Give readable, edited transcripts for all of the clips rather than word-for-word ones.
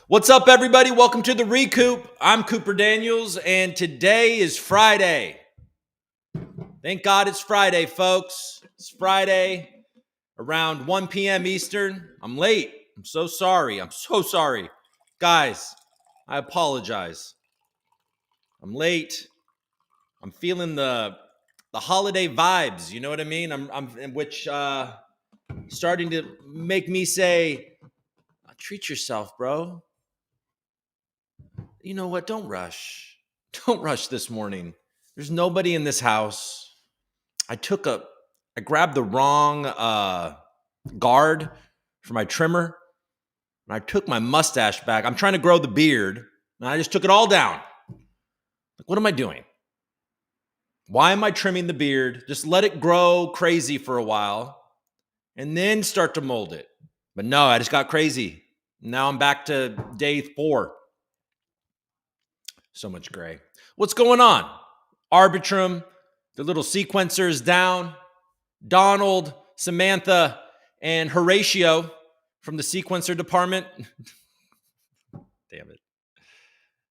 What's up, everybody? Welcome to the ReCoop. I'm Cooper Daniels, and today is Friday. Thank God it's Friday, folks. It's Friday around 1 p.m. Eastern. I'm late. I'm so sorry. Guys, I apologize. I'm late. I'm feeling the holiday vibes. You know what I mean? Which starting to make me say, treat yourself, bro. You know what? Don't rush. Don't rush this morning. There's nobody in this house. I grabbed the wrong guard for my trimmer, and I took my mustache back. I'm trying to grow the beard, and I just took it all down. Like, what am I doing? Why am I trimming the beard? Just let it grow crazy for a while, and then start to mold it. But no, I just got crazy. Now I'm back to day 4. So much gray. What's going on? Arbitrum, the little sequencer is down. Donald, Samantha, and Horatio from the sequencer department. Damn it.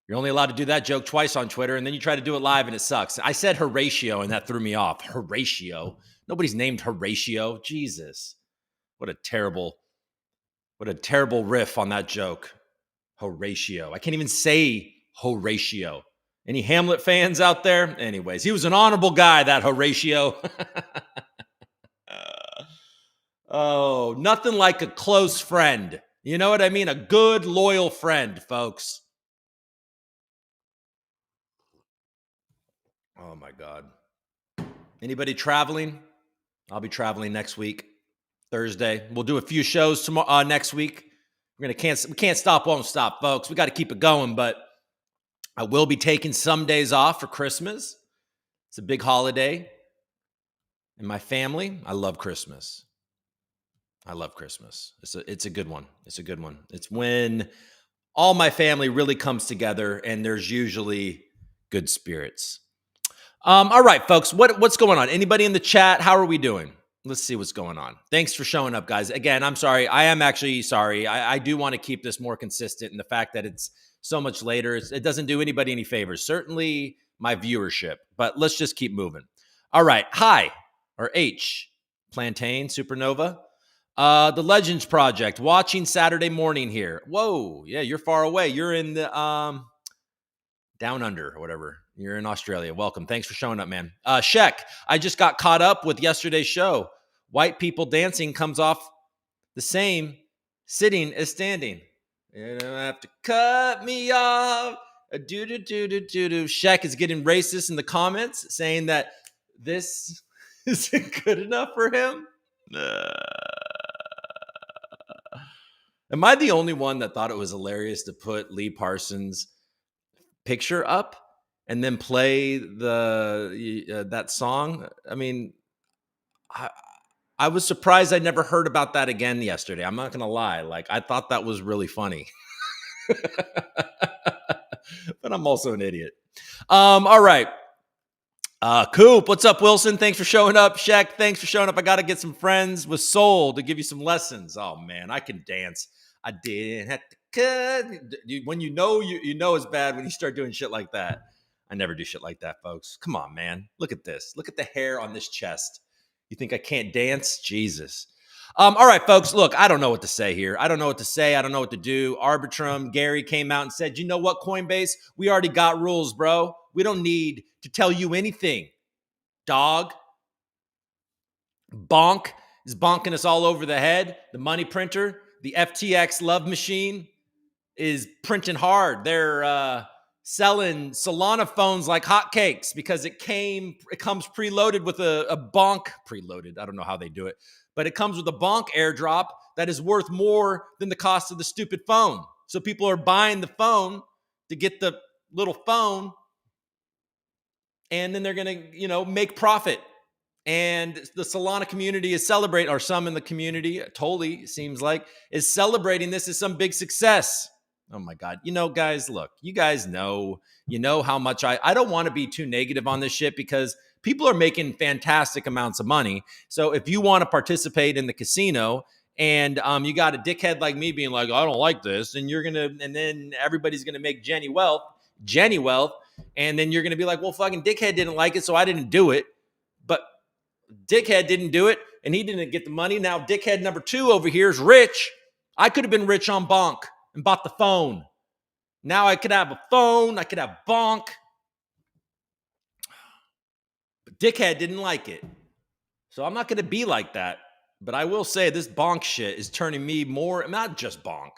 You're only allowed to do that joke twice on Twitter, and then you try to do it live, and it sucks. I said Horatio, and that threw me off. Horatio. Nobody's named Horatio. Jesus. What a terrible riff on that joke. Horatio. I can't even say Horatio. Any Hamlet fans out there? Anyways, he was an honorable guy, that Horatio. Oh, nothing like a close friend. You know what I mean? A good, loyal friend, folks. Oh, my God. Anybody traveling? I'll be traveling next week, Thursday. We'll do a few shows tomorrow, next week. We're gonna cancel. We can't stop, won't stop, folks. We got to keep it going, but I will be taking some days off for Christmas. It's a big holiday. And my family, I love Christmas. It's a good one. It's when all my family really comes together, and there's usually good spirits. All right, folks, what's going on? Anybody in the chat? How are we doing? Let's see what's going on. Thanks for showing up, guys. Again, I'm sorry. I am actually sorry. I do want to keep this more consistent, and the fact that it's so much later, it doesn't do anybody any favors. Certainly my viewership, but let's just keep moving. All right. Hi, or H, Plantain, Supernova. The Legends Project, watching Saturday morning here. Whoa, yeah, you're far away. You're in the down under or whatever. You're in Australia. Welcome. Thanks for showing up, man. Sheck, I just got caught up with yesterday's show. White people dancing comes off the same sitting as standing. You don't have to cut me off. Do. Sheck is getting racist in the comments, saying that this isn't good enough for him. Am I the only one that thought it was hilarious to put Lee Parsons' picture up and then play that song? I mean, I was surprised I never heard about that again yesterday. I'm not gonna lie. Like, I thought that was really funny. But I'm also an idiot. All right. Coop, what's up, Wilson? Thanks for showing up. Sheck, thanks for showing up. I got to get some friends with soul to give you some lessons. Oh, man, I can dance. I didn't have to cut. When you know it's bad when you start doing shit like that. I never do shit like that, folks. Come on, man. Look at this. Look at the hair on this chest. You think I can't dance? Jesus. All right, folks, look, I don't know what to say here. I don't know what to say. I don't know what to do. Arbitrum, Gary came out and said, you know what, Coinbase? We already got rules, bro. We don't need to tell you anything. Dog. Bonk is bonking us all over the head. The money printer, the FTX love machine is printing hard. They're selling Solana phones like hotcakes because it comes preloaded with a bonk. Preloaded. I don't know how they do it. But it comes with a bonk airdrop that is worth more than the cost of the stupid phone. So people are buying the phone to get the little phone, and then they're going to, make profit. And the Solana community is celebrating, or some in the community, totally seems like, is celebrating this as some big success. Oh my God. Guys, look, you guys know how much I don't want to be too negative on this shit, because people are making fantastic amounts of money. So if you want to participate in the casino and you got a dickhead like me being like, I don't like this, and and then everybody's gonna make Jenny Wealth, and then you're gonna be like, well, fucking dickhead didn't like it, so I didn't do it. But dickhead didn't do it, and he didn't get the money. Now dickhead number two over here is rich. I could have been rich on Bonk and bought the phone. Now I could have a phone, I could have Bonk. But dickhead didn't like it. So I'm not going to be like that. But I will say this Bonk shit is turning me more, not just Bonk,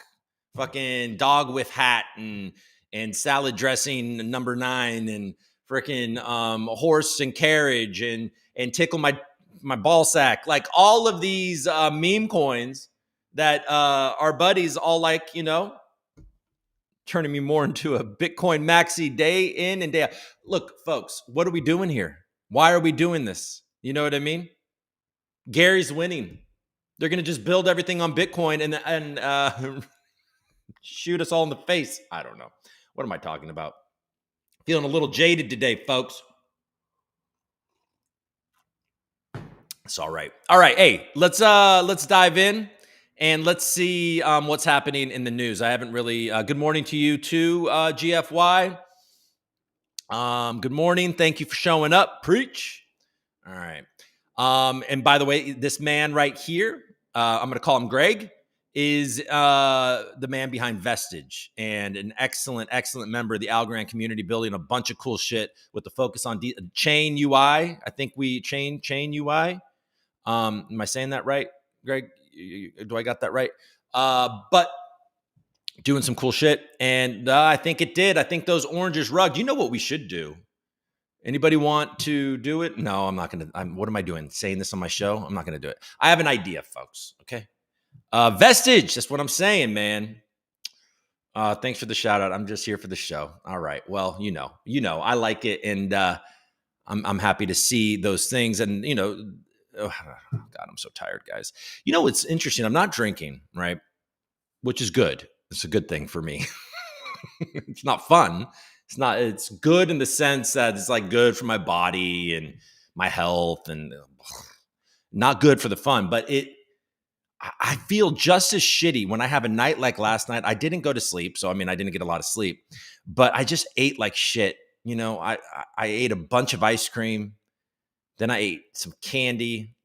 fucking dog with hat and salad dressing number 9 and freaking horse and carriage and tickle my ball sack. Like all of these meme coins that our buddies all like, turning me more into a Bitcoin maxi day in and day out. Look, folks, what are we doing here? Why are we doing this? You know what I mean? Gary's winning. They're going to just build everything on Bitcoin and shoot us all in the face. I don't know. What am I talking about? Feeling a little jaded today, folks. It's all right. All right. Hey, let's dive in and let's see what's happening in the news. I haven't really. Good morning to you too, GFY. Good morning. Thank you for showing up. Preach. All right. And by the way, this man right here, I'm going to call him Greg, is the man behind Vestige and an excellent, excellent member of the Algorand community, building a bunch of cool shit with the focus on chain UI. I think we chain UI. Am I saying that right, Greg? Do I got that right? But doing some cool shit, and I think it did. I think those oranges rugged. You know what we should do? Anybody want to do it? No, I'm not going to. What am I doing? Saying this on my show? I'm not going to do it. I have an idea, folks. Okay. Vestige. That's what I'm saying, man. Thanks for the shout out. I'm just here for the show. All right. Well, I like it, and I'm happy to see those things. And oh, God, I'm so tired, guys. It's interesting. I'm not drinking, right? Which is good. It's a good thing for me. It's not fun. It's good in the sense that it's like good for my body and my health, and not good for the fun, but I feel just as shitty when I have a night like last night. I didn't go to sleep. So, I didn't get a lot of sleep, but I just ate like shit. I ate a bunch of ice cream. Then I ate some candy.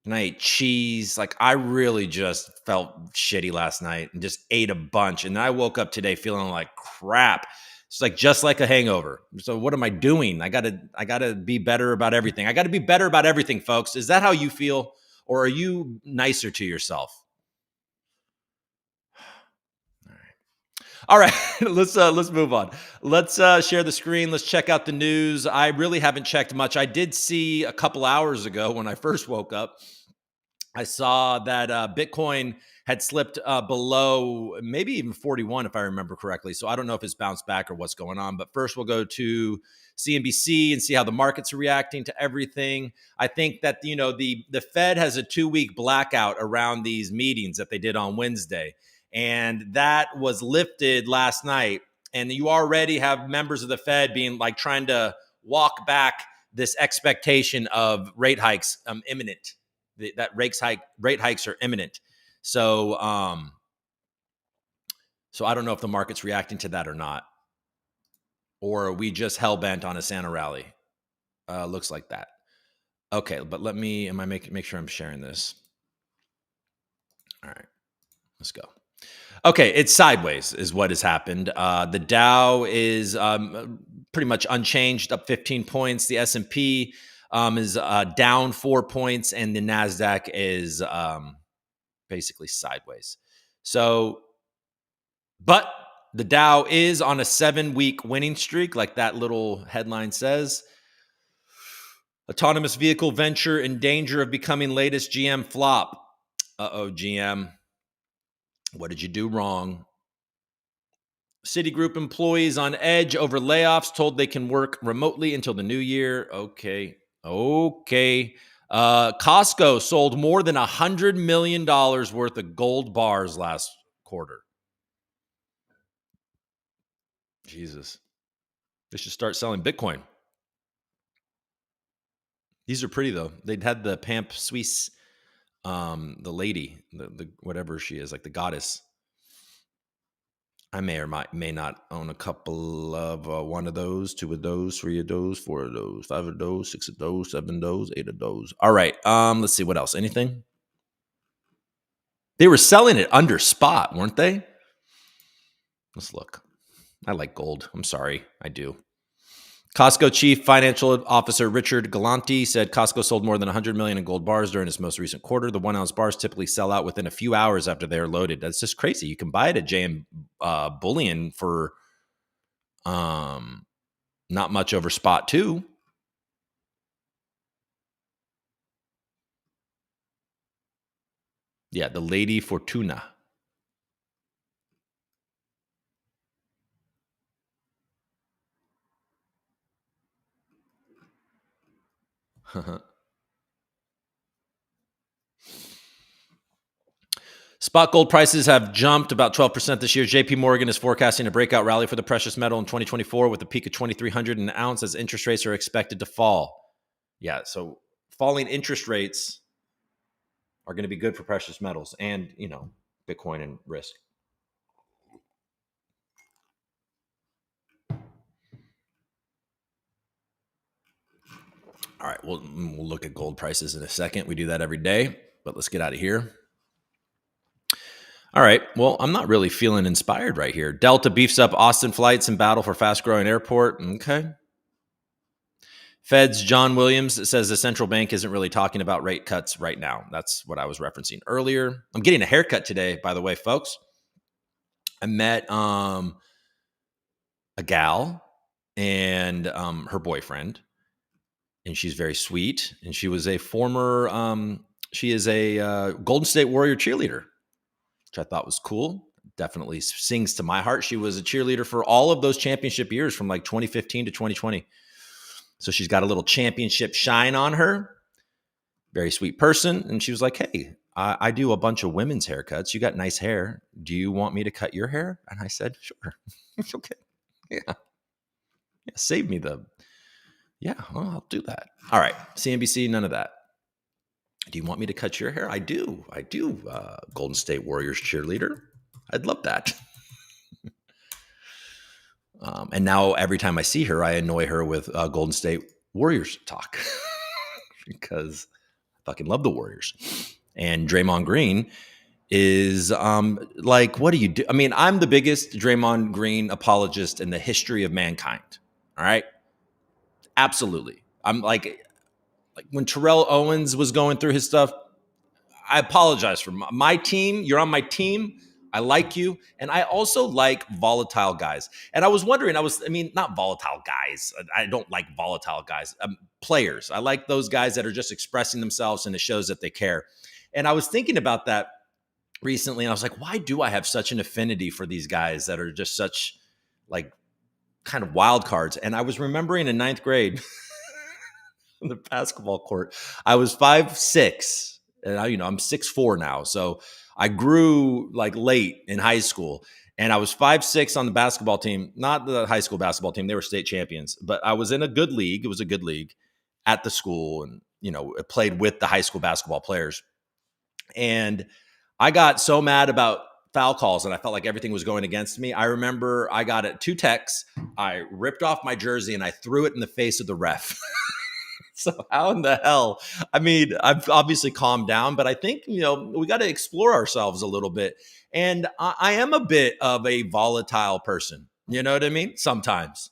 And I ate cheese. Like I really just felt shitty last night and just ate a bunch. And then I woke up today feeling like crap. It's like just like a hangover. So what am I doing? I gotta be better about everything. I gotta be better about everything, folks. Is that how you feel? Or are you nicer to yourself? All right, let's move on. Let's share the screen. Let's check out the news. I really haven't checked much. I did see a couple hours ago when I first woke up, I saw that Bitcoin had slipped below maybe even 41, if I remember correctly. So I don't know if it's bounced back or what's going on. But first, we'll go to CNBC and see how the markets are reacting to everything. I think that the Fed has a 2-week blackout around these meetings that they did on Wednesday, and that was lifted last night. And you already have members of the Fed being like trying to walk back this expectation of rate hikes imminent. That rate hikes are imminent. So I don't know if the market's reacting to that or not, or are we just hell bent on a Santa rally? Looks like that. Okay, but make sure I'm sharing this. All right, let's go. Okay, it's sideways is what has happened. The Dow is pretty much unchanged, up 15 points. The S&P is down 4 points, and the NASDAQ is basically sideways. So, but the Dow is on a 7-week winning streak, like that little headline says. Autonomous vehicle venture in danger of becoming latest GM flop. GM. What did you do wrong? Citigroup employees on edge over layoffs, told they can work remotely until the new year. Okay. Costco sold more than $100 million worth of gold bars last quarter. Jesus. They should start selling Bitcoin. These are pretty, though. They'd had the Pamp Suisse The lady, the whatever she is, like the goddess. I may or may not own a couple of one of those, two of those, three of those, four of those, five of those, six of those, seven of those, eight of those. All right. Let's see what else. Anything? They were selling it under spot, weren't they? Let's look. I like gold. I'm sorry. I do. Costco Chief Financial Officer Richard Galanti said Costco sold more than 100 million in gold bars during its most recent quarter. The 1 ounce bars typically sell out within a few hours after they are loaded. That's just crazy. You can buy it at JM Bullion for not much over spot too. Yeah, the Lady Fortuna. Spot gold prices have jumped about 12% this year. JP Morgan is forecasting a breakout rally for the precious metal in 2024 with a peak of 2,300 an ounce as interest rates are expected to fall. Yeah, so falling interest rates are going to be good for precious metals and, Bitcoin and risk. All right, we'll look at gold prices in a second. We do that every day, but let's get out of here. All right. Well, I'm not really feeling inspired right here. Delta beefs up Austin flights in battle for fast growing airport. Okay. Fed's John Williams says the central bank isn't really talking about rate cuts right now. That's what I was referencing earlier. I'm getting a haircut today, by the way, folks. I met a gal and her boyfriend, and she's very sweet. And she was a former, she is a Golden State Warrior cheerleader, which I thought was cool. Definitely sings to my heart. She was a cheerleader for all of those championship years from like 2015 to 2020. So she's got a little championship shine on her. Very sweet person. And she was like, hey, I do a bunch of women's haircuts. You got nice hair. Do you want me to cut your hair? And I said, sure. Okay. Yeah. Save me the. Yeah, well, I'll do that. All right. CNBC, none of that. Do you want me to cut your hair? I do. Golden State Warriors cheerleader. I'd love that. And now every time I see her, I annoy her with Golden State Warriors talk because I fucking love the Warriors. And Draymond Green is like, what do you do? I mean, I'm the biggest Draymond Green apologist in the history of mankind. All right. Absolutely. I'm like when Terrell Owens was going through his stuff, I apologize for my team. You're on my team. I like you. And I also like volatile guys. And I was wondering, not volatile guys. I don't like volatile guys. Players. I like those guys that are just expressing themselves and it shows that they care. And I was thinking about that recently and I was like, why do I have such an affinity for these guys that are just such like kind of wild cards? And I was remembering in ninth grade in the basketball court, I was 5'6", and I'm 6'4" now. So I grew like late in high school, and I was 5'6" on the basketball team, not the high school basketball team. They were state champions, but I was in a good league. It was a good league at the school, and it played with the high school basketball players. And I got so mad about foul calls, and I felt like everything was going against me. I remember I got it 2 texts. I ripped off my jersey and I threw it in the face of the ref. So how in the hell? I mean, I've obviously calmed down, but I think, we got to explore ourselves a little bit. And I am a bit of a volatile person. You know what I mean? Sometimes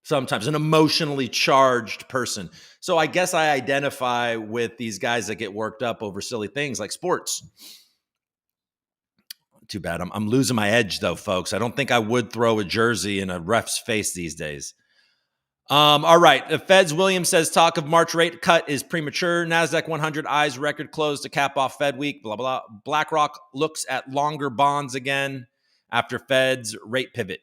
an emotionally charged person. So I guess I identify with these guys that get worked up over silly things like sports. Too bad. I'm losing my edge though, folks. I don't think I would throw a jersey in a ref's face these days. All right. The Fed's Williams says talk of March rate cut is premature. NASDAQ 100 eyes record close to cap off Fed week. Blah, blah. BlackRock looks at longer bonds again after Fed's rate pivot.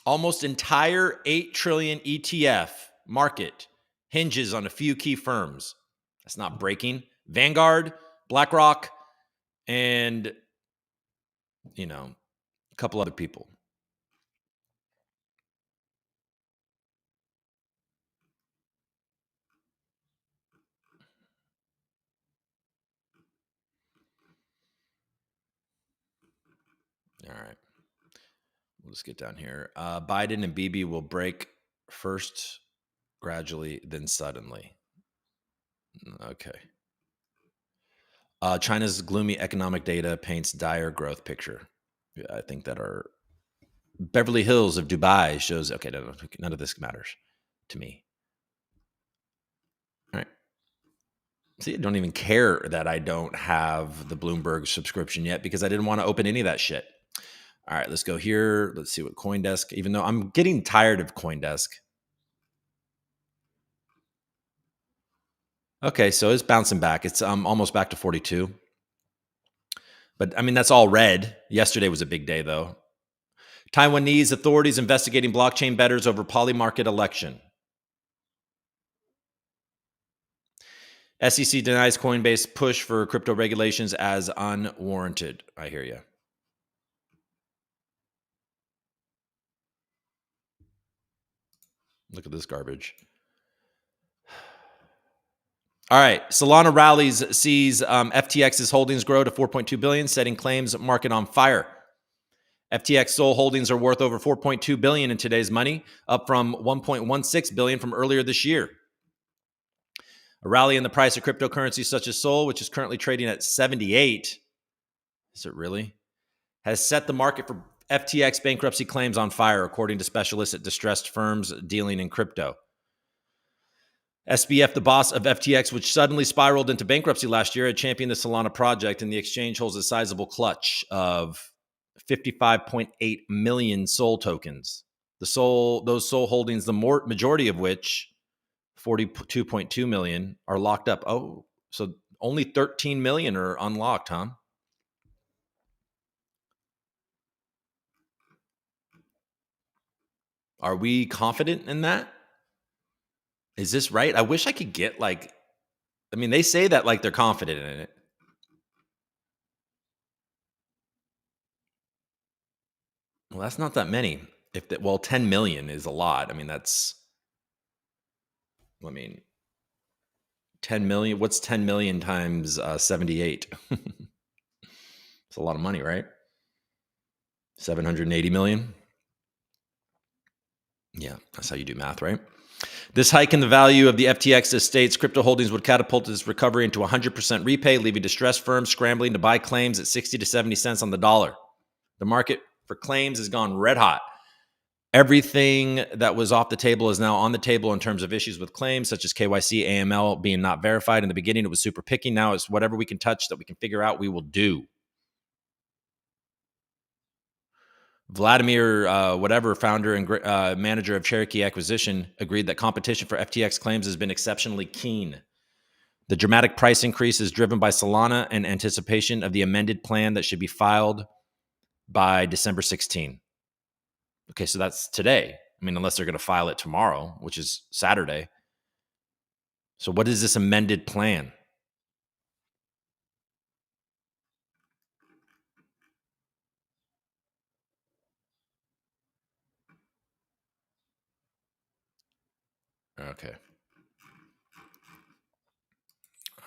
Almost entire 8 trillion ETF market hinges on a few key firms. That's not breaking. Vanguard, BlackRock, and, a couple other people. All right. We'll just get down here. Biden and Bibi will break first gradually, then suddenly. Okay. China's gloomy economic data paints dire growth picture. Yeah, I think that our Beverly Hills of Dubai shows, okay, no, none of this matters to me. All right. See, I don't even care that I don't have the Bloomberg subscription yet because I didn't want to open any of that shit. All right, let's go here. Let's see what CoinDesk, even though I'm getting tired of CoinDesk. Okay, so it's bouncing back. It's almost back to 42. But I mean, that's all red. Yesterday was a big day, though. Taiwanese authorities investigating blockchain bettors over polymarket election. SEC denies Coinbase push for crypto regulations as unwarranted. I hear you. Look at this garbage. All right, Solana rallies sees FTX's holdings grow to 4.2 billion, setting claims market on fire. FTX SOL holdings are worth over 4.2 billion in today's money, up from 1.16 billion from earlier this year. A rally in the price of cryptocurrencies such as SOL, which is currently trading at 78, is it really, has set the market for FTX bankruptcy claims on fire, according to specialists at distressed firms dealing in crypto. SBF, the boss of FTX, which suddenly spiraled into bankruptcy last year, had championed the Solana project, and the exchange holds a sizable clutch of 55.8 million SOL tokens. Those SOL holdings, the majority of which, 42.2 million, are locked up. Oh, so only 13 million are unlocked, huh? Are we confident in that? Is this right? I wish I could get they say that like they're confident in it. Well, that's not that many. 10 million is a lot. I mean, 10 million. What's 10 million times 78? It's a lot of money, right? 780 million. Yeah, that's how you do math, right? This hike in the value of the FTX estate's crypto holdings would catapult its recovery into 100% repay, leaving distressed firms scrambling to buy claims at 60 to 70 cents on the dollar. The market for claims has gone red hot. Everything that was off the table is now on the table in terms of issues with claims, such as KYC, AML being not verified. In the beginning, it was super picky. Now it's whatever we can touch that we can figure out, we will do. Vladimir, founder and manager of Cherokee Acquisition, agreed that competition for FTX claims has been exceptionally keen. The dramatic price increase is driven by Solana and anticipation of the amended plan that should be filed by December 16. Okay, so that's today. I mean, unless they're going to file it tomorrow, which is Saturday. So what is this amended plan? Okay.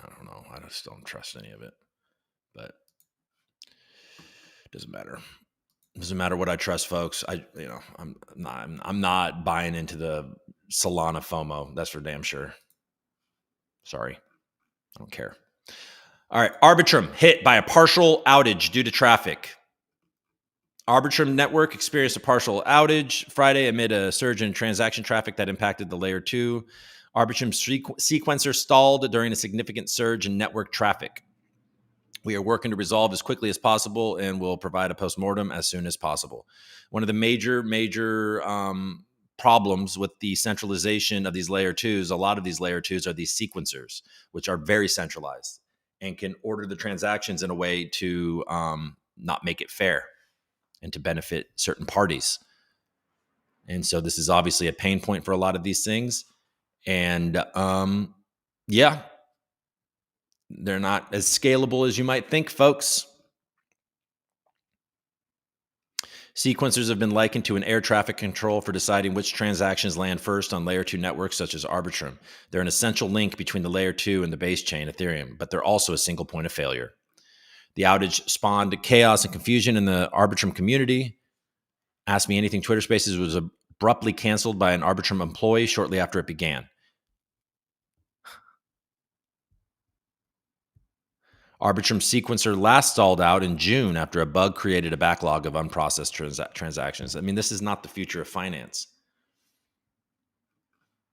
I don't know. I just don't trust any of it. But it doesn't matter. It doesn't matter what I trust, folks. I'm not buying into the Solana FOMO. That's for damn sure. Sorry. I don't care. All right. Arbitrum hit by a partial outage due to traffic. Arbitrum network experienced a partial outage Friday amid a surge in transaction traffic that impacted the layer 2. Arbitrum sequencer stalled during a significant surge in network traffic. We are working to resolve as quickly as possible and will provide a postmortem as soon as possible. One of the major problems with the centralization of these layer 2s, a lot of these layer 2s are these sequencers, which are very centralized and can order the transactions in a way to not make it fair and to benefit certain parties. And so this is obviously a pain point for a lot of these things. And yeah, they're not as scalable as you might think, folks. Sequencers have been likened to an air traffic control for deciding which transactions land first on layer 2 networks such as Arbitrum. They're an essential link between the layer 2 and the base chain, Ethereum, but they're also a single point of failure. The outage spawned chaos and confusion in the Arbitrum community. Ask Me Anything Twitter Spaces was abruptly canceled by an Arbitrum employee shortly after it began. Arbitrum sequencer last stalled out in June after a bug created a backlog of unprocessed transactions. I mean, this is not the future of finance.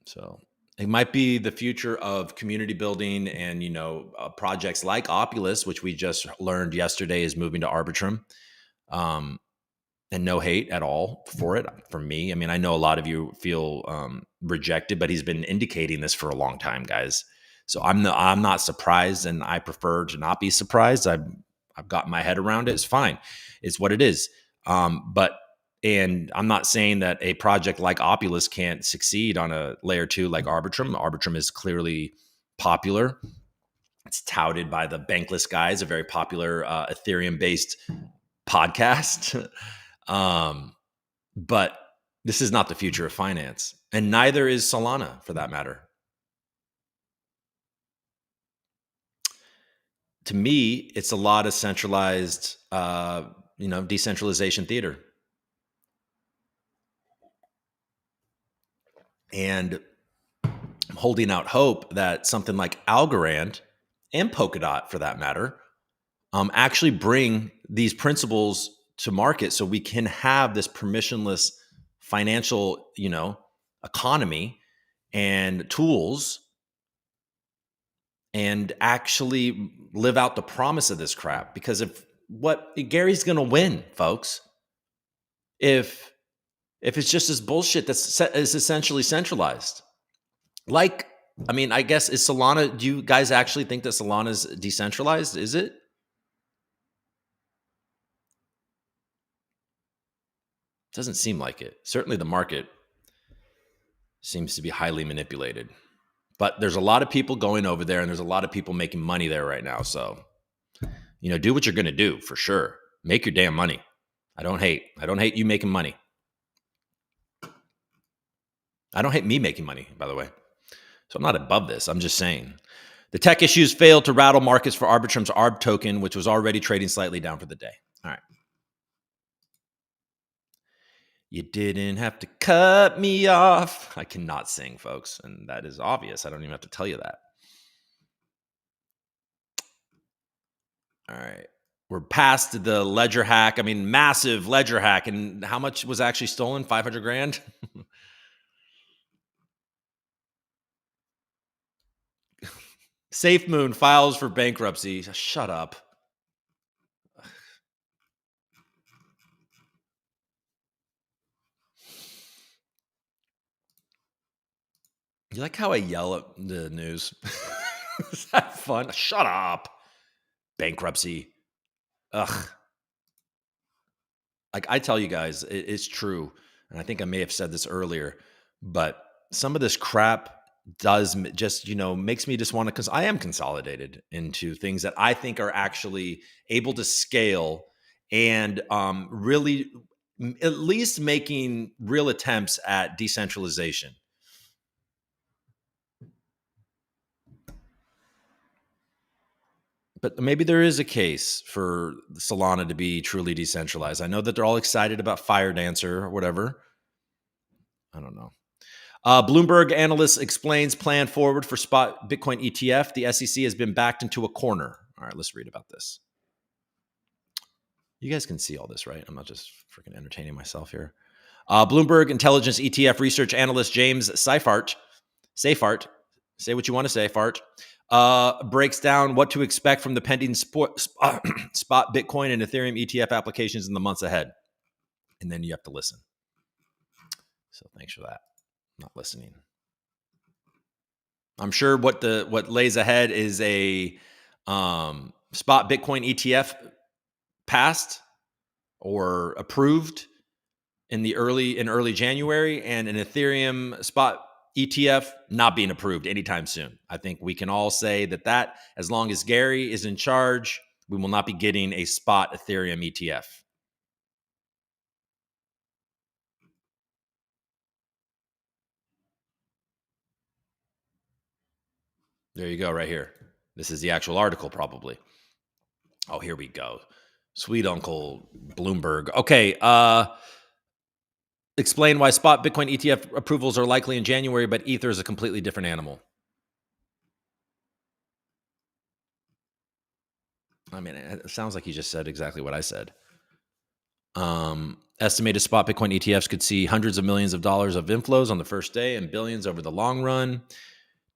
So it might be the future of community building and, projects like Opulus, which we just learned yesterday is moving to Arbitrum. And no hate at all for it from me. I mean, I know a lot of you feel rejected, but he's been indicating this for a long time, guys. So I'm not surprised, and I prefer to not be surprised. I've gotten my head around it. It's fine. It's what it is. And I'm not saying that a project like Opulus can't succeed on a layer 2 like Arbitrum. Arbitrum is clearly popular. It's touted by the Bankless guys, a very popular Ethereum-based podcast. But this is not the future of finance, and neither is Solana, for that matter. To me, it's a lot of centralized, decentralization theater. And I'm holding out hope that something like Algorand and Polkadot, for that matter, actually bring these principles to market so we can have this permissionless financial, economy and tools and actually live out the promise of this crap. Because if Gary's going to win, folks, if it's just this bullshit is essentially centralized. Like, I mean, I guess is Solana, do you guys actually think that Solana is decentralized? Is it? Doesn't seem like it. Certainly the market seems to be highly manipulated. But there's a lot of people going over there, and there's a lot of people making money there right now. So, do what you're going to do for sure. Make your damn money. I don't hate you making money. I don't hate me making money, by the way. So I'm not above this. I'm just saying. The tech issues failed to rattle markets for Arbitrum's ARB token, which was already trading slightly down for the day. All right. You didn't have to cut me off. I cannot sing, folks, and that is obvious. I don't even have to tell you that. All right. We're past the ledger hack. I mean, massive ledger hack. And how much was actually stolen? 500 grand? Safe Moon files for bankruptcy. Shut up. You like how I yell at the news? Is that fun? Shut up. Bankruptcy. Ugh. Like I tell you guys, it's true. And I think I may have said this earlier, but some of this crap does just, makes me just want to, because I am consolidated into things that I think are actually able to scale and really at least making real attempts at decentralization. But maybe there is a case for Solana to be truly decentralized. I know that they're all excited about Fire Dancer or whatever. I don't know. Bloomberg analyst explains plan forward for spot Bitcoin ETF. The SEC has been backed into a corner. All right, let's read about this. You guys can see all this, right? I'm not just freaking entertaining myself here. Bloomberg Intelligence ETF research analyst James Seifert, say what you want to say, Fart, breaks down what to expect from the pending spot Bitcoin and Ethereum ETF applications in the months ahead. And then you have to listen. So thanks for that. I'm not listening. I'm sure what lays ahead is a spot Bitcoin ETF passed or approved in early January, and an Ethereum spot ETF not being approved anytime soon. I think we can all say that as long as Gary is in charge, we will not be getting a spot Ethereum ETF. There you go, right here. This is the actual article, probably. Oh, here we go. Sweet Uncle Bloomberg. Okay. Explain why spot Bitcoin ETF approvals are likely in January, but Ether is a completely different animal. I mean, it sounds like you just said exactly what I said. Estimated spot Bitcoin ETFs could see hundreds of millions of dollars of inflows on the first day and billions over the long run.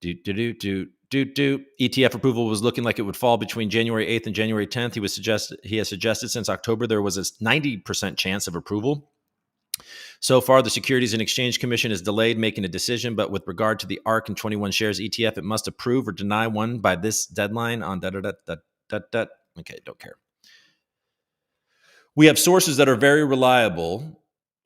ETF approval was looking like it would fall between January 8th and January 10th. He has suggested since October there was a 90% chance of approval. So far, the Securities and Exchange Commission has delayed making a decision, but with regard to the ARK and 21 shares ETF, it must approve or deny one by this deadline on Okay, don't care. We have sources that are very reliable.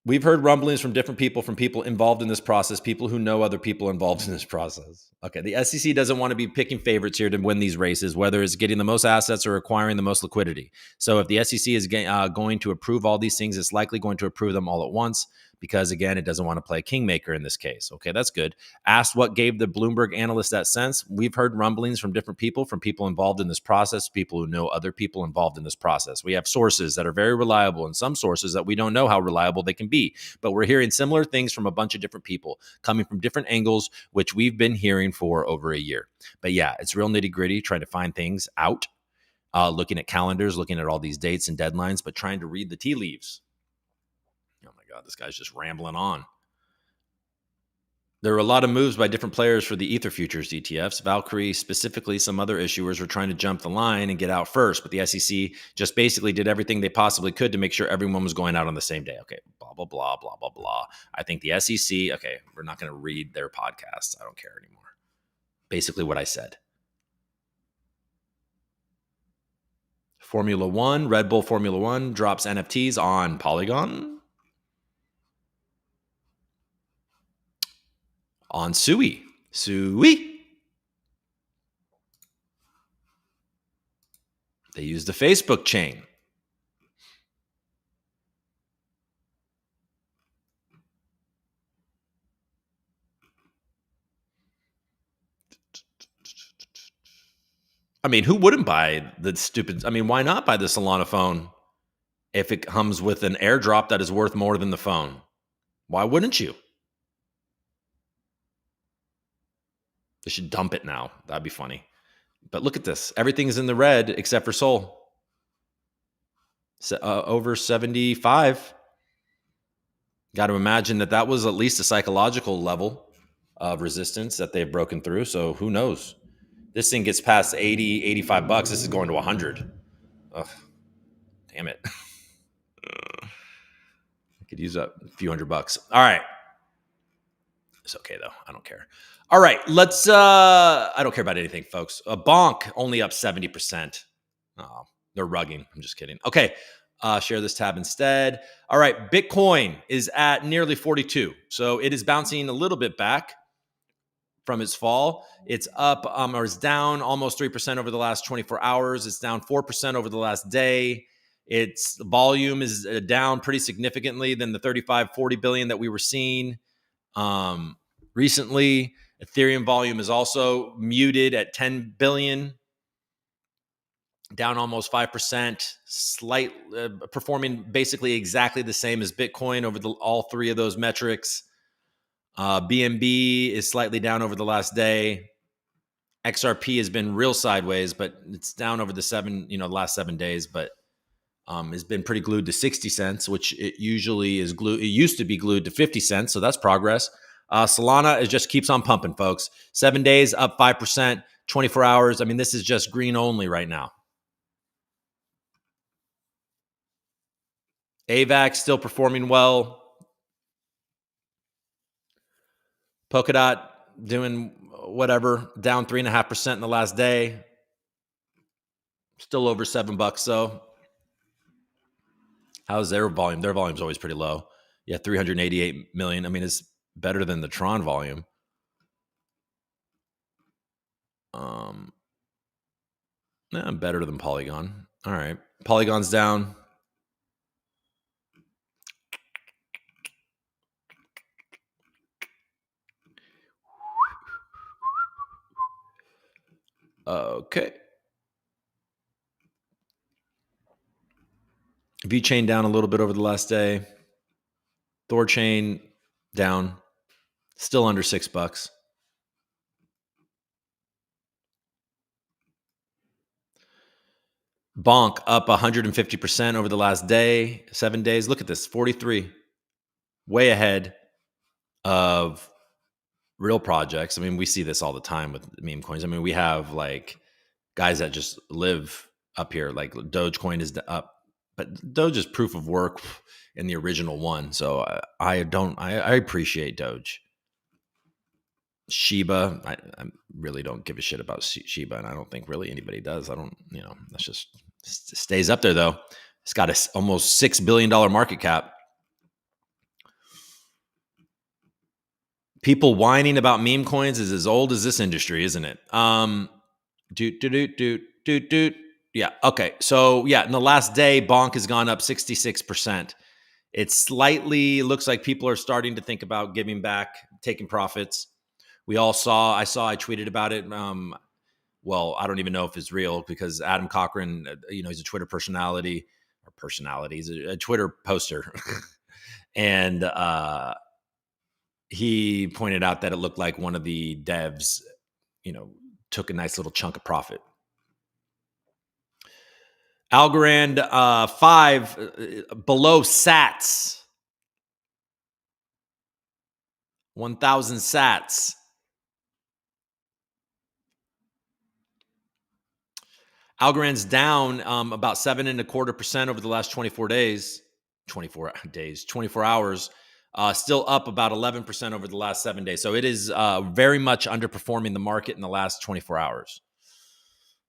We've heard rumblings from different people involved in this process, people who know other people involved in this process. Okay, the SEC doesn't want to be picking favorites here to win these races, whether it's getting the most assets or acquiring the most liquidity. So if the SEC is going to approve all these things, it's likely going to approve them all at once because, again, it doesn't want to play kingmaker in this case. Okay, that's good. Asked what gave the Bloomberg analyst that sense. We've heard rumblings from different people involved in this process, people who know other people involved in this process. We have sources that are very reliable and some sources that we don't know how reliable they can be. But we're hearing similar things from a bunch of different people coming from different angles, which we've been hearing for over a year. But yeah, it's real nitty gritty trying to find things out, looking at calendars, looking at all these dates and deadlines, but trying to read the tea leaves. Oh my God, this guy's just rambling on. There were a lot of moves by different players for the Ether futures ETFs. Valkyrie, specifically, some other issuers were trying to jump the line and get out first, but the SEC just basically did everything they possibly could to make sure everyone was going out on the same day. Okay, blah, blah, blah, blah, blah, blah. I think the SEC, okay, we're not going to read their podcasts. I don't care anymore. Basically what I said. Formula One, Red Bull Formula One drops NFTs on Polygon. On Sui. They use the Facebook chain. I mean, who wouldn't buy the stupid? I mean, why not buy the Solana phone if it comes with an airdrop that is worth more than the phone? Why wouldn't you? They should dump it now. That'd be funny. But look at this. Everything's in the red except for Sol. Over 75. Got to imagine that was at least a psychological level of resistance that they've broken through. So who knows? This thing gets past 80, 85 bucks. This is going to 100. Ugh, damn it. I could use a few $100. All right. It's okay though. I don't care. All right, let's I don't care about anything, folks. Bonk only up 70%. Oh, they're rugging. I'm just kidding. Okay. Share this tab instead. All right, Bitcoin is at nearly 42. So it is bouncing a little bit back from its fall. It's up or it's down almost 3% over the last 24 hours. It's down 4% over the last day. Its volume is down pretty significantly than the 35-40 billion that we were seeing recently. Ethereum volume is also muted at 10 billion, down almost 5%, slight performing basically exactly the same as Bitcoin over all three of those metrics. BNB is slightly down over the last day. XRP has been real sideways, but it's down over the last 7 days, but has been pretty glued to 60 cents, which it usually is glued. It used to be glued to 50 cents. So that's progress. Solana just keeps on pumping, folks. 7 days up 5%, 24 hours. I mean, this is just green only right now. AVAX still performing well. Polkadot doing whatever, down 3.5% in the last day. Still over $7 though. How's their volume? Their volume's always pretty low. Yeah, 388 million. I mean, it's better than the Tron volume. Better than Polygon. All right. Polygon's down. Okay. VeChain down a little bit over the last day. Thorchain down, still under $6. Bonk up 150% over the last day, 7 days. Look at this, 43, way ahead of real projects. I mean, we see this all the time with meme coins. I mean, we have like guys that just live up here, like Dogecoin is up, but Doge is proof of work in the original one. So I appreciate Doge. Shiba, I really don't give a shit about Shiba, and I don't think really anybody does. I don't, that's just stays up there though. It's got a almost $6 billion market cap. People whining about meme coins is as old as this industry, isn't it? Yeah. Okay. So yeah, in the last day, Bonk has gone up 66%. It slightly looks like people are starting to think about giving back, taking profits. I tweeted about it. Well, I don't even know if it's real because Adam Cochran, he's a Twitter personality, he's a Twitter poster. And he pointed out that it looked like one of the devs, took a nice little chunk of profit. Algorand 5 below sats. 1,000 sats. Algorand's down about 7.25% over the last 24 days. 24 hours. Still up about 11% over the last 7 days. So it is very much underperforming the market in the last 24 hours.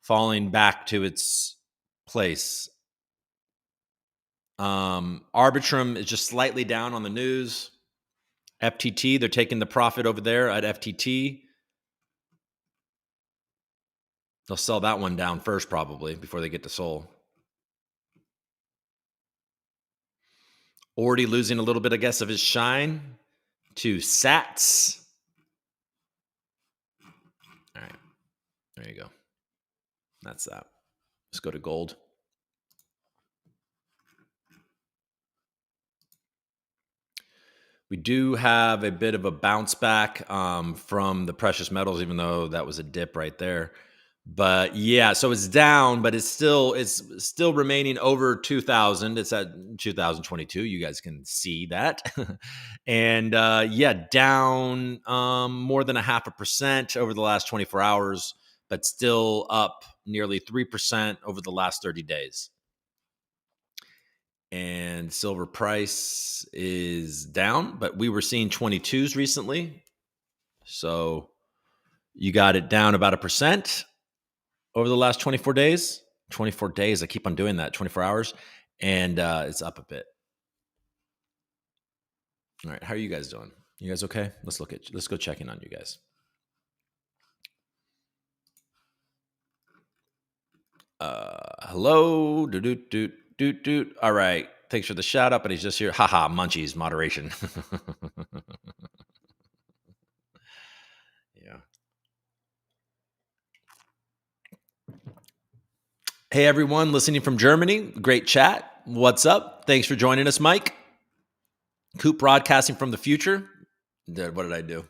Falling back to its place. Arbitrum is just slightly down on the news. FTT, they're taking the profit over there at FTT. They'll sell that one down first probably before they get to Sol. Already losing a little bit, I guess, of his shine to Sats. All right. There you go. That's that. Let's go to gold. We do have a bit of a bounce back from the precious metals, even though that was a dip right there. But yeah, so it's down, but it's still remaining over 2,000. It's at 2022. You guys can see that. And down more than 0.5% over the last 24 hours, but still up nearly 3% over the last 30 days. And silver price is down, but we were seeing 22s recently. So you got it down about 1% over the last 24 days. 24 days. I keep on doing that. 24 hours. And it's up a bit. All right. How are you guys doing? You guys okay? Let's go check in on you guys. Hello. All right. Thanks for the shout out, but he's just here. Haha, munchies, moderation. Yeah. Hey, everyone listening from Germany. Great chat. What's up? Thanks for joining us, Mike. Coop broadcasting from the future. What did I do?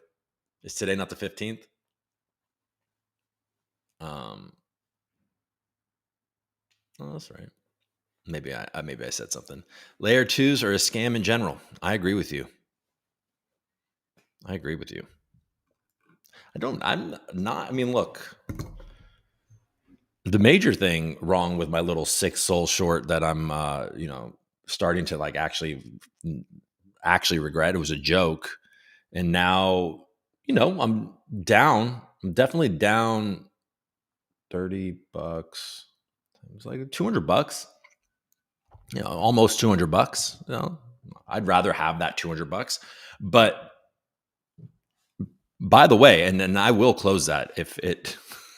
Is today not the 15th? Oh, that's right. Maybe I said something. Layer 2s are a scam in general. I agree with you. Look, the major thing wrong with my little 6 Sol short that I'm, starting to like actually regret. It was a joke. And now, I'm down. I'm definitely down $30. It's like $200. Almost $200. I'd rather have that $200. But by the way, and then I will close that if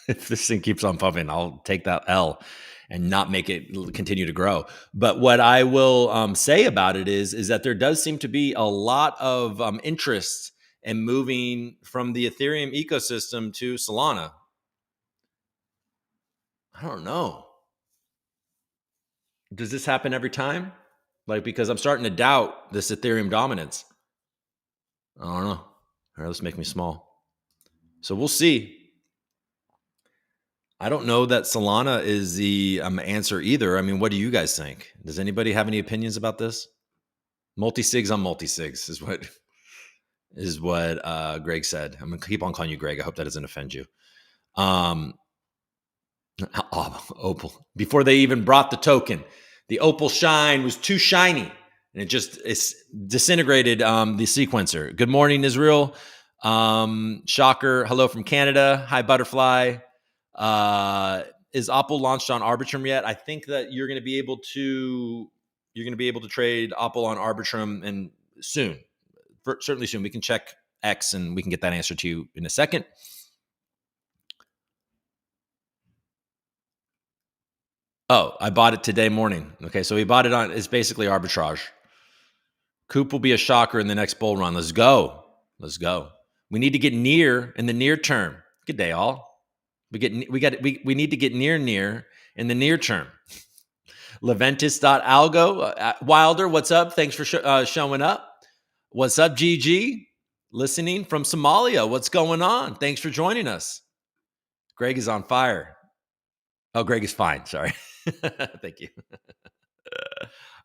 this thing keeps on pumping, I'll take that L and not make it continue to grow. But what I will say about it is that there does seem to be a lot of interest in moving from the Ethereum ecosystem to Solana. I don't know. Does this happen every time? Like, because I'm starting to doubt this Ethereum dominance. I don't know. All right, let's make me small. So we'll see. I don't know that Solana is the answer either. I mean, what do you guys think? Does anybody have any opinions about this? Multi-sigs on multi-sigs is what Greg said. I'm gonna keep on calling you Greg. I hope that doesn't offend you. Opal. Before they even brought the token, the Opal Shine was too shiny, and it's disintegrated the sequencer. Good morning, Israel. Shocker. Hello from Canada. Hi, Butterfly. Is Opal launched on Arbitrum yet? I think that you're going to be able to trade Opal on Arbitrum and soon. Certainly soon. We can check X and we can get that answer to you in a second. Oh, I bought it today morning. Okay, so we bought it on, it's basically arbitrage. Coop will be a shocker in the next bull run. Let's go. Let's go. We need to get near in the near term. Good day, all. We need to get near in the near term. Leventis.algo. Wilder, what's up? Thanks for showing up. What's up, GG? Listening from Somalia. What's going on? Thanks for joining us. Greg is on fire. Oh, Greg is fine. Sorry. Thank you.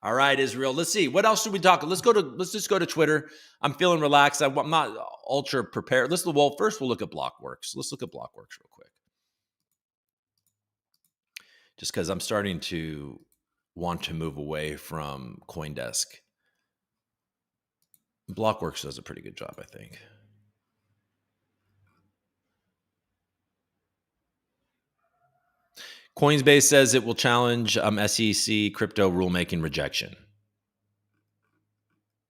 All right, Israel. Let's see. What else should we talk? Let's just go to Twitter. I'm feeling relaxed. I'm not ultra prepared. First we'll look at Blockworks. Let's look at Blockworks real quick. Just because I'm starting to want to move away from CoinDesk. Blockworks does a pretty good job, I think. Coinbase says it will challenge SEC crypto rulemaking rejection.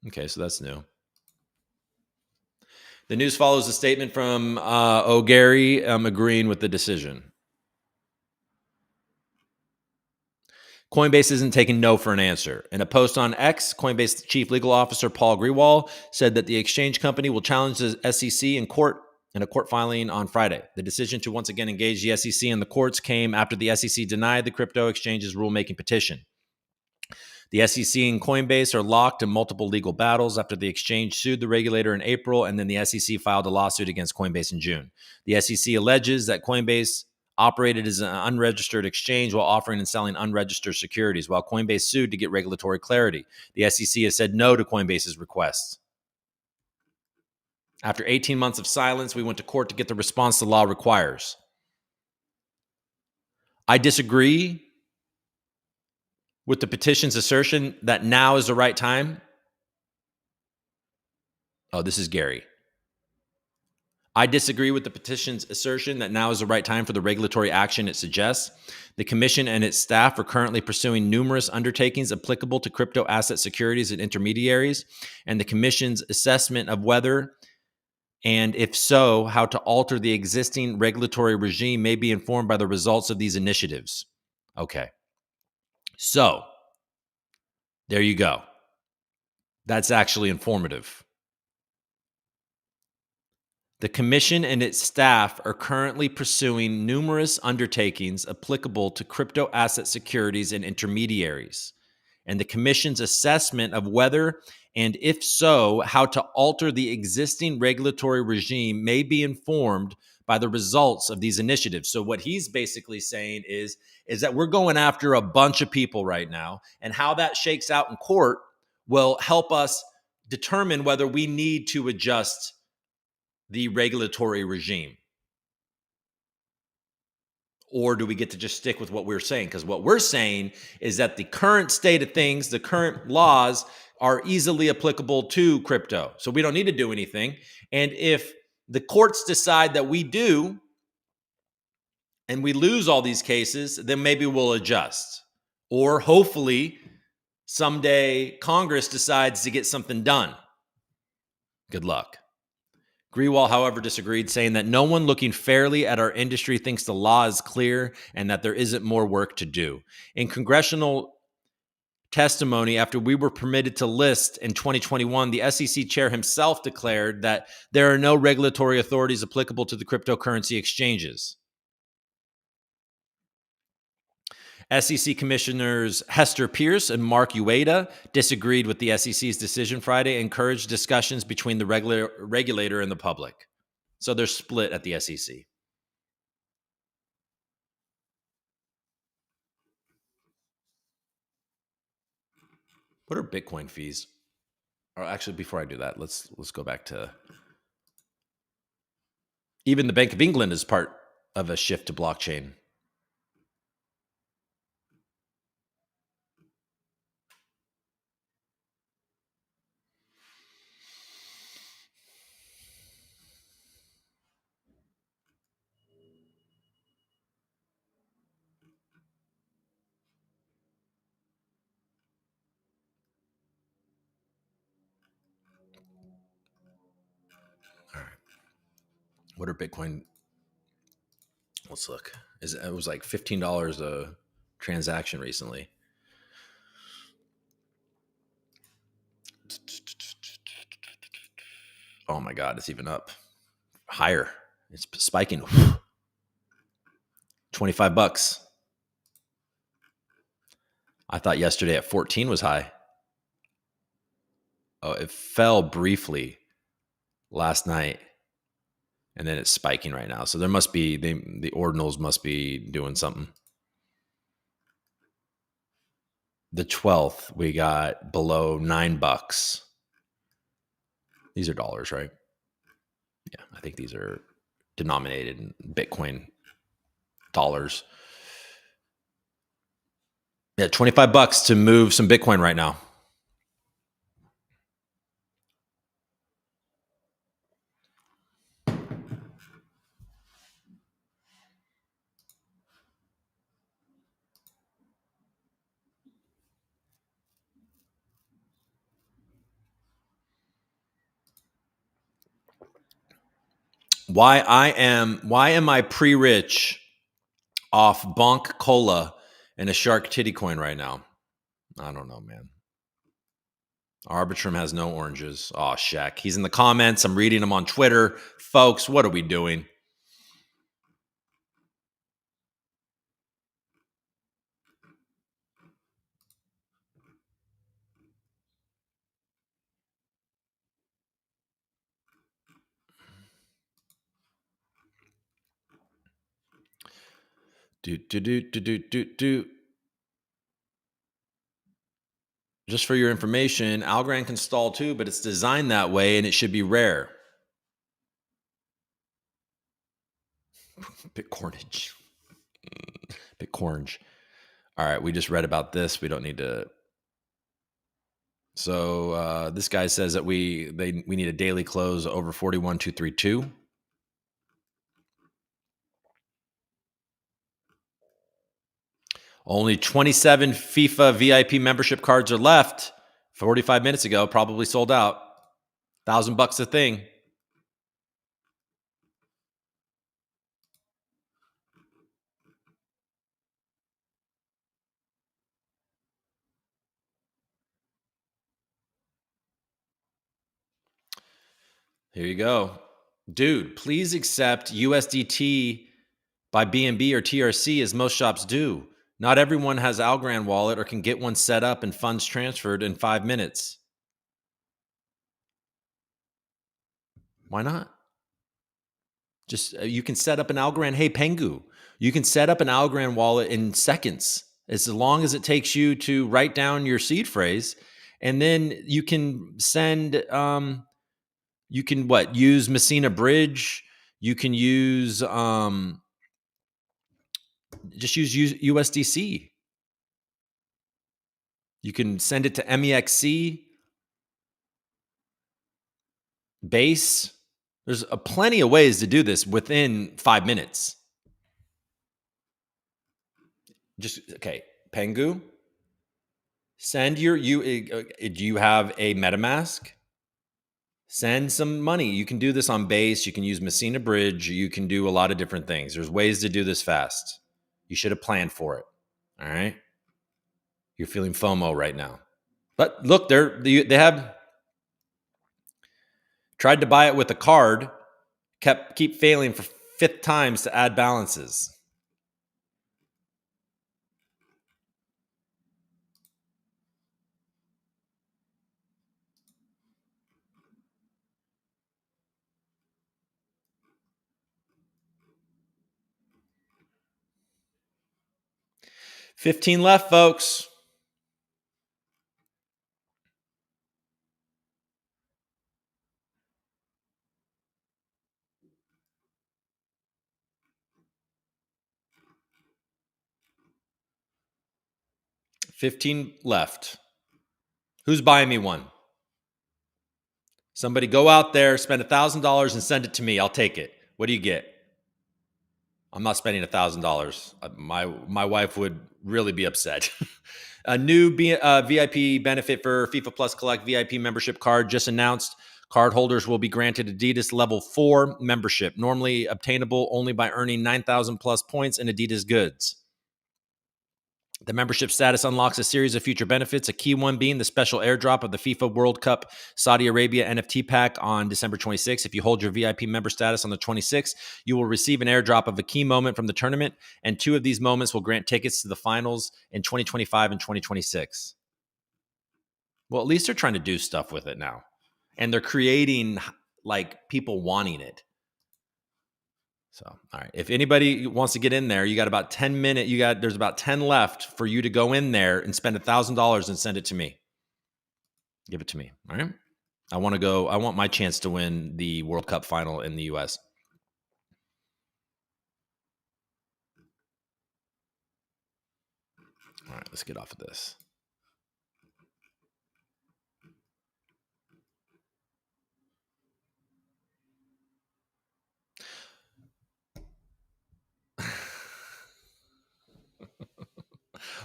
Okay, so that's new. The news follows a statement from O'Gary agreeing with the decision. Coinbase isn't taking no for an answer. In a post on X, Coinbase Chief Legal Officer Paul Grewal said that the exchange company will challenge the SEC in a court filing on Friday. The decision to once again engage the SEC in the courts came after the SEC denied the crypto exchange's rulemaking petition. The SEC and Coinbase are locked in multiple legal battles after the exchange sued the regulator in April, and then the SEC filed a lawsuit against Coinbase in June. The SEC alleges that Coinbase operated as an unregistered exchange while offering and selling unregistered securities, while Coinbase sued to get regulatory clarity. The SEC has said no to Coinbase's requests. After 18 months of silence, we went to court to get the response the law requires. I disagree with the petition's assertion that now is the right time. Oh, this is Gary. I disagree with the petition's assertion that now is the right time for the regulatory action it suggests. The commission and its staff are currently pursuing numerous undertakings applicable to crypto asset securities and intermediaries, and the commission's assessment of whether, and if so, how to alter the existing regulatory regime may be informed by the results of these initiatives. Okay. So, there you go. That's actually informative. The commission and its staff are currently pursuing numerous undertakings applicable to crypto asset securities and intermediaries, and the commission's assessment of whether, and if so, how to alter the existing regulatory regime may be informed by the results of these initiatives. So what he's basically saying is that we're going after a bunch of people right now, and how that shakes out in court will help us determine whether we need to adjust the regulatory regime, or do we get to just stick with what we're saying? Because what we're saying is that the current state of things, the current laws are easily applicable to crypto. So we don't need to do anything. And if the courts decide that we do, and we lose all these cases, then maybe we'll adjust. Or hopefully someday Congress decides to get something done. Good luck. Grewal, however, disagreed, saying that no one looking fairly at our industry thinks the law is clear and that there isn't more work to do. In congressional testimony, after we were permitted to list in 2021, the SEC chair himself declared that there are no regulatory authorities applicable to the cryptocurrency exchanges. SEC Commissioners Hester Pierce and Mark Ueda disagreed with the SEC's decision Friday, encouraged discussions between the regulator and the public. So they're split at the SEC. What are Bitcoin fees? Or actually, before I do that, let's go back to even the Bank of England is part of a shift to blockchain. All right. What are Bitcoin? Let's look. It was like $15 a transaction recently. Oh my God, it's even up higher. It's spiking. 25 bucks. I thought yesterday at 14 was high. Oh, it fell briefly last night, and then it's spiking right now. So there must be the ordinals must be doing something. The 12th, we got below $9. These are dollars, right? Yeah, I think these are denominated in Bitcoin dollars. Yeah, 25 bucks to move some Bitcoin right now. Why am I pre-rich off Bonk Cola and a Shark Titty coin right now? I don't know, man. Arbitrum has no oranges. Oh, Shaq. He's in the comments. I'm reading him on Twitter. Folks, what are we doing? Do. Just for your information, Algorand can stall too, but it's designed that way and it should be rare. Bitcornage. Bitcornage. All right, we just read about this. We don't need to. So this guy says that we need a daily close over 41,232. Only 27 FIFA VIP membership cards are left. 45 minutes ago, probably sold out. $1,000 a thing. Here you go. Dude, please accept USDT by BNB or TRC as most shops do. Not everyone has Algorand wallet or can get one set up and funds transferred in 5 minutes. Why not? Just you can set up an Algorand. Hey, Pengu, you can set up an Algorand wallet in seconds, as long as it takes you to write down your seed phrase, and then you can send. You can use MESSINA Bridge. You can use just use USDC. You can send it to MEXC, Base. There's plenty of ways to do this within 5 minutes. Okay, Pengu, send do you have a MetaMask? Send some money. You can do this on Base. You can use MESSINA Bridge. You can do a lot of different things. There's ways to do this fast. You should have planned for it. All right. You're feeling FOMO right now. But look, they have tried to buy it with a card, keep failing for fifth times to add balances. 15 left, folks. $15 left. Who's buying me one? Somebody go out there, spend $1,000 and send it to me. I'll take it. What do you get? I'm not spending $1,000. My wife would really be upset. A new VIP benefit for FIFA Plus Collect VIP membership card just announced. Card holders will be granted Adidas Level 4 membership, normally obtainable only by earning 9,000 plus points in Adidas goods. The membership status unlocks a series of future benefits, a key one being the special airdrop of the FIFA World Cup Saudi Arabia NFT pack on December 26th. If you hold your VIP member status on the 26th, you will receive an airdrop of a key moment from the tournament, and 2 of these moments will grant tickets to the finals in 2025 and 2026. Well, at least they're trying to do stuff with it now, and they're creating like people wanting it. So, all right. If anybody wants to get in there, you got about 10 minutes. There's about 10 left for you to go in there and spend $1,000 and send it to me. Give it to me. All right. I want my chance to win the World Cup final in the US. All right. Let's get off of this.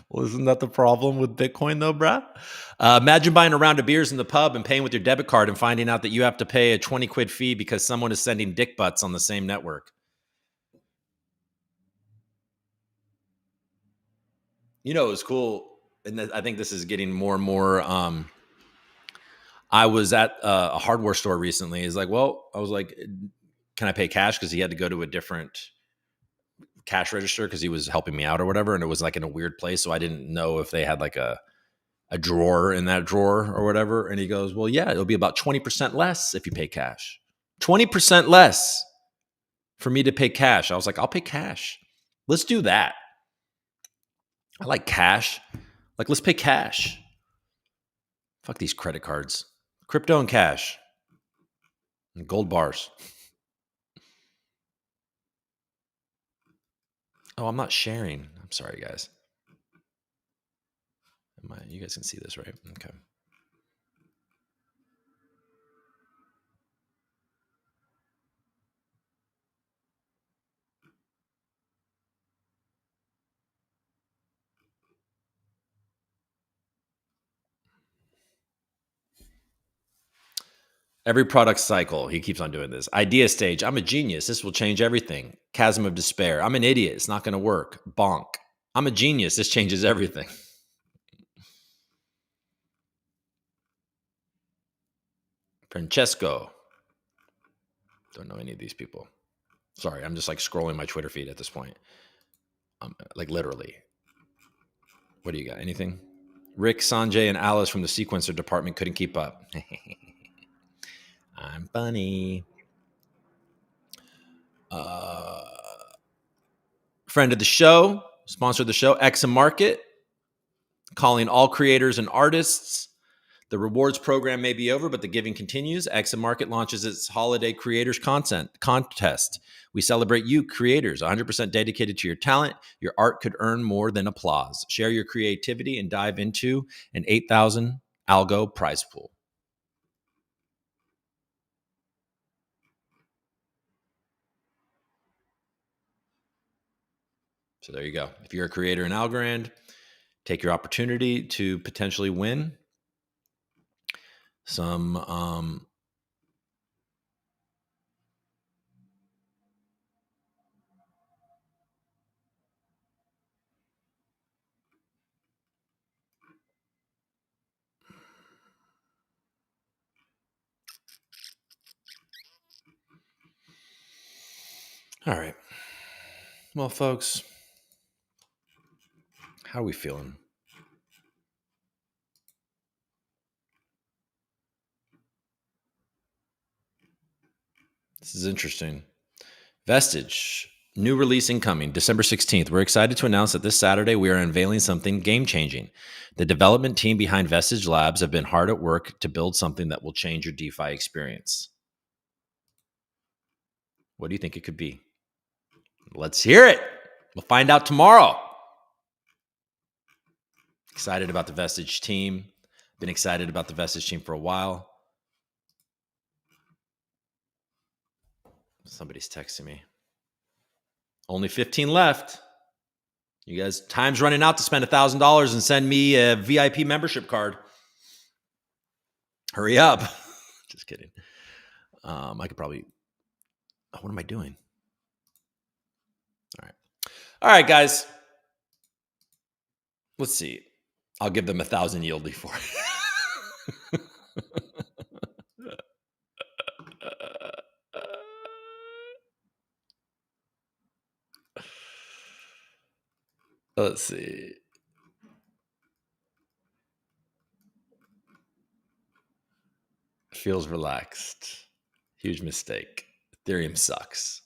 Well, isn't that the problem with Bitcoin though, bruh? Imagine buying a round of beers in the pub and paying with your debit card and finding out that you have to pay a 20 quid fee because someone is sending dick butts on the same network. You know, it was cool. And I think this is getting more and more. I was at a hardware store recently. It's like, well, I was like, can I pay cash? Because he had to go to a different cash register because he was helping me out or whatever. And it was like in a weird place. So I didn't know if they had like a drawer in that drawer or whatever. And he goes, well, yeah, it'll be about 20% less if you pay cash. 20% less for me to pay cash. I was like, I'll pay cash. Let's do that. I like cash. Like, let's pay cash. Fuck these credit cards. Crypto and cash. And gold bars. Oh, I'm not sharing. I'm sorry, guys. You guys can see this, right? Okay. Every product cycle, he keeps on doing this. Idea stage, I'm a genius. This will change everything. Chasm of despair, I'm an idiot. It's not going to work. Bonk. I'm a genius. This changes everything. Francesco. Don't know any of these people. Sorry, I'm just like scrolling my Twitter feed at this point. Like literally. What do you got? Anything? Rick, Sanjay, and Alice from the sequencer department couldn't keep up. I'm funny. Friend of the show, sponsor of the show, EXA MARKET, calling all creators and artists. The rewards program may be over, but the giving continues. EXA MARKET launches its holiday creators content contest. We celebrate you, creators, 100% dedicated to your talent. Your art could earn more than applause. Share your creativity and dive into an 8,000 Algo prize pool. So there you go. If you're a creator in Algorand, take your opportunity to potentially win some all right. Well, folks, how are we feeling? This is interesting. Vestige. New release incoming, December 16th. We're excited to announce that this Saturday we are unveiling something game-changing. The development team behind Vestige Labs have been hard at work to build something that will change your DeFi experience. What do you think it could be? Let's hear it. We'll find out tomorrow. Excited about the Vestige team. Been excited about the Vestige team for a while. Somebody's texting me. Only 15 left. You guys, time's running out to spend $1,000 and send me a VIP membership card. Hurry up. Just kidding. I could probably, what am I doing? All right. All right, guys. Let's see. I'll give them 1,000 yield before. Let's see. Feels relaxed. Huge mistake. Ethereum sucks.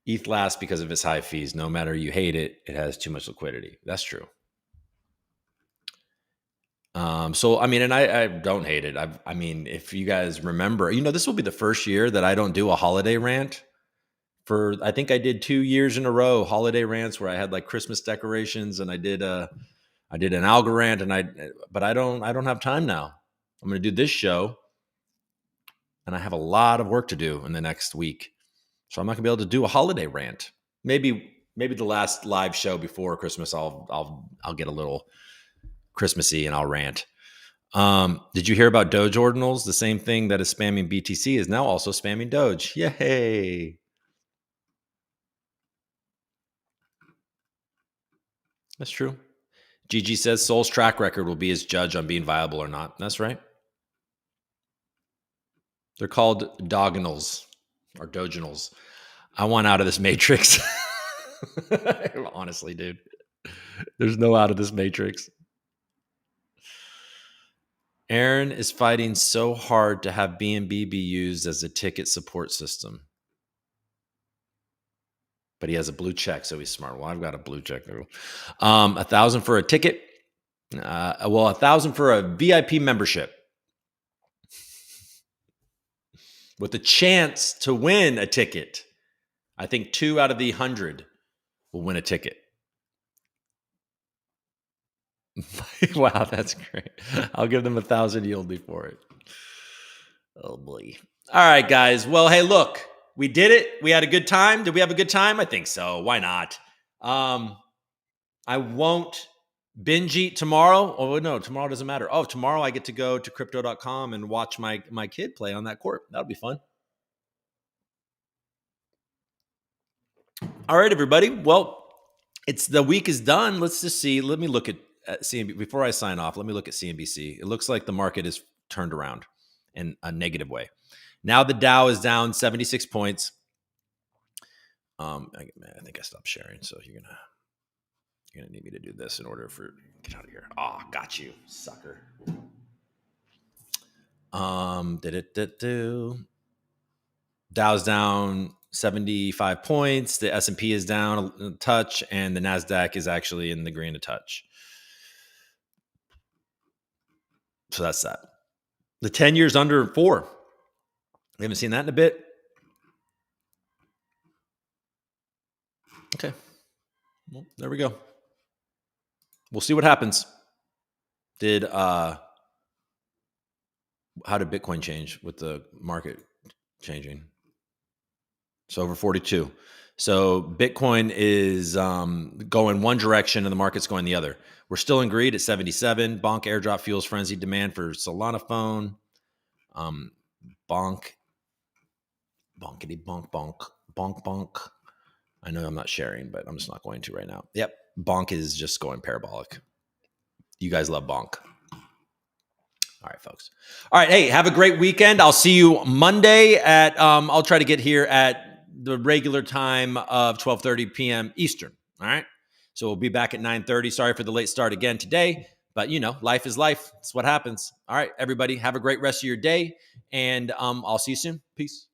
ETH lasts because of its high fees. No matter you hate it, it has too much liquidity. That's true. So, I mean, and I don't hate it. I mean, if you guys remember, this will be the first year that I don't do a holiday rant. I think I did 2 years in a row, holiday rants where I had like Christmas decorations, and I did an Algorand, but I don't have time now. I'm going to do this show, and I have a lot of work to do in the next week. So I'm not gonna be able to do a holiday rant. Maybe the last live show before Christmas, I'll get a little Christmassy and I'll rant. Did you hear about Doge ordinals? The same thing that is spamming BTC is now also spamming Doge. Yay! That's true. GG says Sol's track record will be his judge on being viable or not. That's right. They're called doginals or doginals. I want out of this matrix. Honestly, dude. There's no out of this matrix. Aaron is fighting so hard to have BNB be used as a ticket support system. But he has a blue check, so he's smart. Well, I've got a blue check. 1,000 for a ticket. 1,000 for a VIP membership. With a chance to win a ticket. I think 2 out of the 100 will win a ticket. Wow, that's great. I'll give them 1,000 yield before it. Oh boy. All right, guys. Well, hey, look, we did it. We had a good time. Did we have a good time? I think so. Why not? I won't binge eat tomorrow. Oh no, tomorrow doesn't matter. Oh, tomorrow I get to go to crypto.com and watch my kid play on that court. That'll be fun. All right, everybody. Well, the week is done. Let's just see. Let me look at CNBC before I sign off. Let me look at CNBC. It looks like the market is turned around in a negative way. Now the Dow is down 76 points. I think I stopped sharing, so you're gonna need me to do this in order for get out of here. Oh, got you, sucker. Dow's down 75 points. The S&P is down a touch, and the NASDAQ is actually in the green a touch. So that's that. The 10 years under 4. We haven't seen that in a bit. Okay. Well, there we go. We'll see what happens. How did Bitcoin change with the market changing? So over 42. So Bitcoin is going one direction and the market's going the other. We're still in greed at 77. Bonk airdrop fuels frenzied demand for Solana phone. Bonkity bonk bonk bonk bonk. I know I'm not sharing, but I'm just not going to right now. Yep. Bonk is just going parabolic. You guys love bonk. All right, folks. All right. Hey, have a great weekend. I'll see you Monday at, I'll try to get here at the regular time of 12:30 p.m. Eastern. All right. So we'll be back at 9:30. Sorry for the late start again today, but life is life. It's what happens. All right, everybody. Have a great rest of your day. And I'll see you soon. Peace.